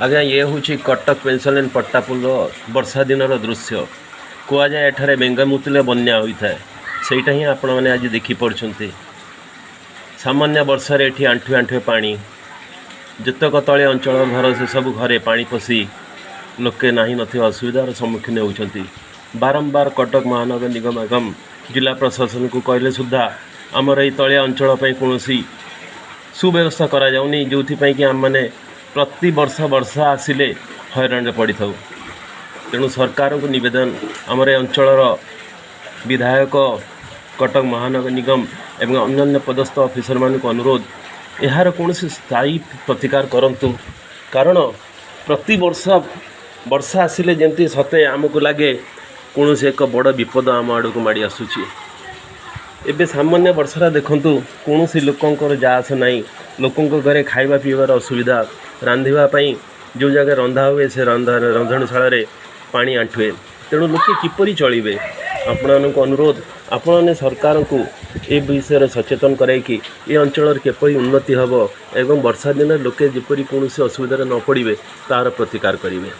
आज्ञा ये हूँ कटक पेंशन एंड पट्टापुल वर्षा दिन दृश्य कहुए एठारे बेंगा मुतले बन्या होता है सहीटा ही आपण मैंने आज देखिपे सामान्य वर्षार ये आंठु आंठुए पानी जितक तले अंचल घर से सब घरे पानी पशि लोके ना असुविधार सम्मुखीन होती बारंबार कटक महानगर निगम एवं जिला प्रशासन को कहले सुधा आमर ये तलिया अंचल कौन सुव्यवस्था करा जाउनी जो कि आम मैंने प्रति वर्षा आसिले हैरान पड़ी था। तेणु सरकार को निवेदन आमर अंचल विधायक कटक महानगर निगम एवं अन्य पदस्थ ऑफिसर मान को अनुरोध यार कौन स्थायी प्रतिकार करंतु कारण प्रति वर्षा आसिले जमती सते आमको लगे कौन एक बड़ विपद आम आड़ को माड़ी आसूची एबे सामान्य वर्षा देखंतु कौन लोकंर जास नाई लोकों घरे खाइबा पीबार असुविधा रांधिबाई जो जगह रंधा हुए से रंधनशाला पानी आंठुए तेणु लोके किपरि चलिबे आपण को अनुरोध आपण सरकार को ए विषय सचेतन कराई कि ये अंचल केपरि उन्नति हम एवं वर्षा दिन लोके जेपरि कौन असुविधा न पड़े तार प्रतिकार करेंगे।